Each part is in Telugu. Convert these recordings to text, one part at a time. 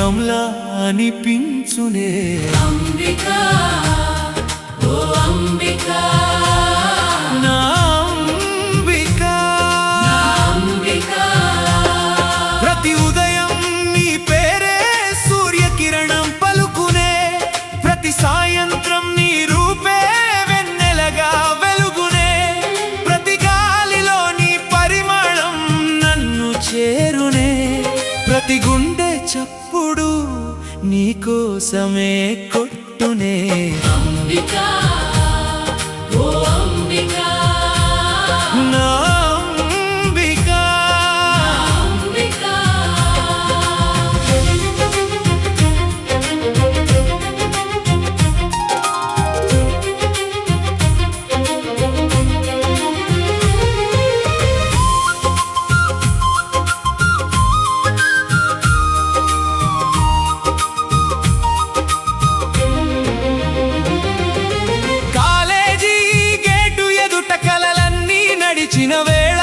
స్వర్గంలా అనిపించునే. అంబికా ఓ అంబికా నా అంబికా, అంబికా ప్రతి ఉదయం నీ పేరే సూర్యకిరణం పలుకునే. ప్రతి సాయంత్రం నీ రూపే వెన్నెలగా వెలుగునే. ప్రతి గాలిలో నీ పరిమళం నన్ను చేరునే. ప్రతి గుండె చప్పుడు నీకోసమే కొట్టునే. అంబికా ఓ అంబికా నా అంబికా, అంబికా కాలేజీ గేటు ఎదుట కలలన్నీ నడిచిన వేళ,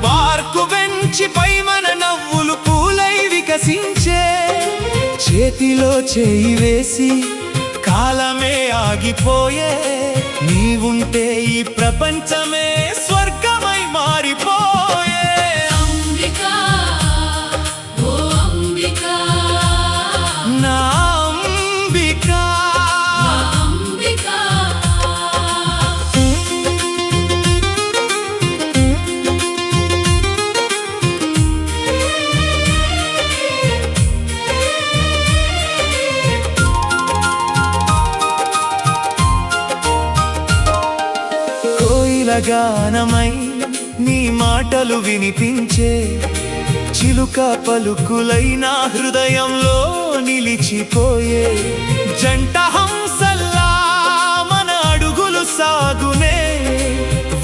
పార్కు బెంచిపై మన నవ్వులు పూలై వికసించే. చేతిలో చేయి వేసి కాలమే ఆగిపోయే. నీవుంటే ఈ ప్రపంచమే స్వర్గమై మారిపోయే. అంబికా ఓ అంబికా నా అంబికా, అంబికా కోయిల గానమై నీ మాటలు వినిపించే. చిలుక పలుకులై నా హృదయంలో నిలిచిపోయే. జంట హంసల్లా మన అడుగులు సాగునే.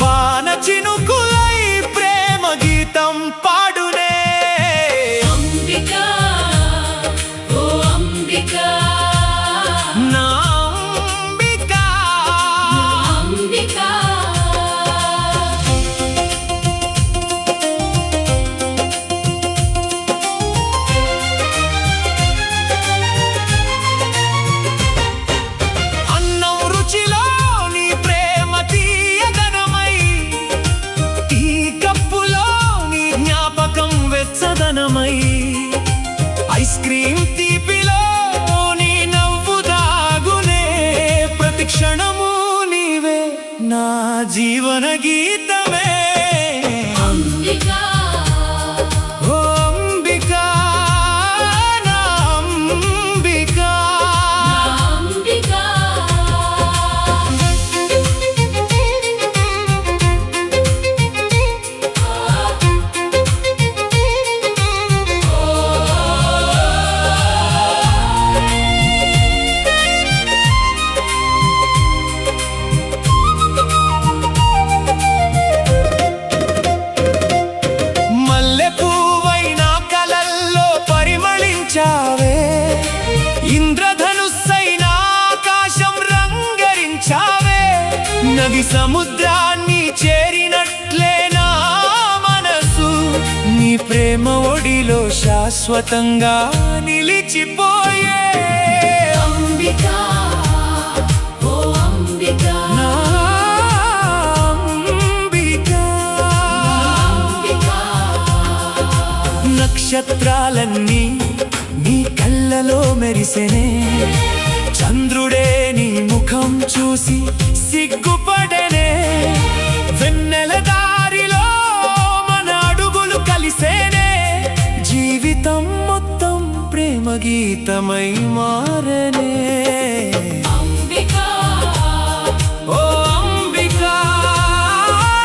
వాన చినుకులై ప్రేమ గీతం పాడునే. అంబికా ఓ అంబికా నా అంబికా, అంబికా అన్నం రుచిలో నీ ప్రేమ తీయదనమై. ఈ కప్పులో నీ జ్ఞాపకం వెచ్చదనమై. ఐస్ క్రీమ్ తీపిలో నీ నవ్వు దాగునే. ప్రతి క్షణము నీవే నా జీవన గీతమే. అంబికా ఓ అంబికా, నా అంబికా, అంబికా మల్లె పువ్వై నా కలల్లో పరిమళించావే. ఇంద్రధనుస్సై నా ఆకాశం రంగరించావే. నది సముద్రాన్ని చేరినట్లే నా మనసు నీ ప్రేమ ఒడిలో శాశ్వతంగా నిలిచిపోయే. అంబికా ఓ అంబికా నా అంబికా, అంబికా నక్షత్రాలన్నీ నీ కళ్ళలో మెరిసెనే. చంద్రుడే నీ ముఖం చూసి సిగ్గుపడనే. వెన్నెల దారిలో మన అడుగులు కలిసేనే. జీవితం మొత్తం ప్రేమ గీతమై మారనే. అంబికా ఓ అంబికా,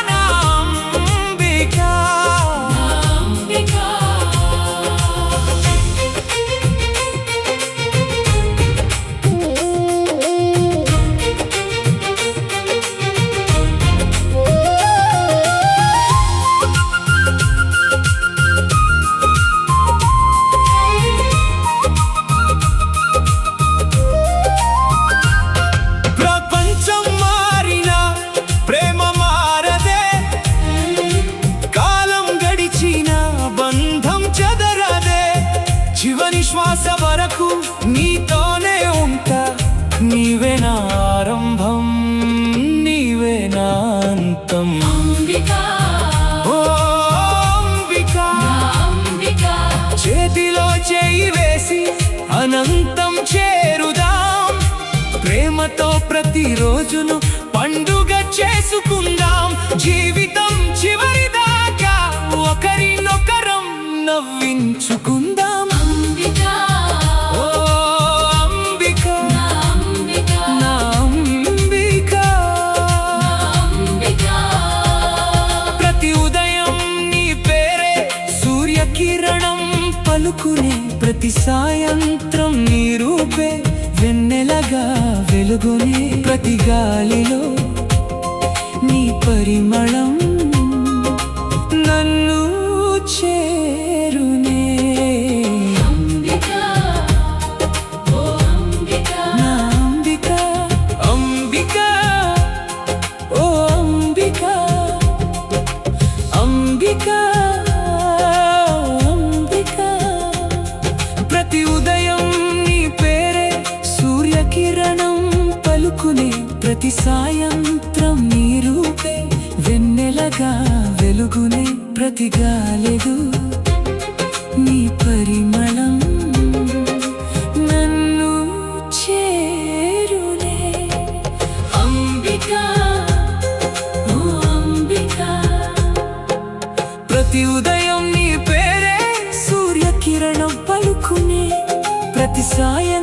నా అంబికా, అంబికా అనంతం. అంబికా ఓ అంబికా, అంబికా చేతిలో చేయి వేసి అనంతం చేరుదాం. ప్రేమతో ప్రతిరోజును పండుగ చేసుకుందాం. జీవితం చివరిదాకా ఒకరినొకరం నవ్వించుకుందాం. అంబికా ఓ అంబికా, అంబికా నా అంబికా. అంబికా ప్రతి ఉదయం నీ పేరే సూర్యకిరణం పలుకునే, ప్రతి సాయంత్రం నీ రూపే వెన్నెలగా వెలుగునే. ప్రతి గాలిలో నీ పరిమళం నన్ను చేరునే. అంబికా ఓ అంబికా నా అంబికా, అంబికా, ఓ అంబికా, అంబికా, అంబికా. ప్రతి ఉదయం నీ పేరే సూర్యకిరణం పలుకునే, ప్రతి సాయంత్రం నీ రూపే వెన్నెలగా వెలుగునే. ప్రతి గాలిలో నీ పరిమళం నన్ను చేరునే. అంబికా ఓ అంబికా ప్రతి ఉదయం నీ పేరే సూర్యకిరణం పలుకునే, ప్రతి సాయం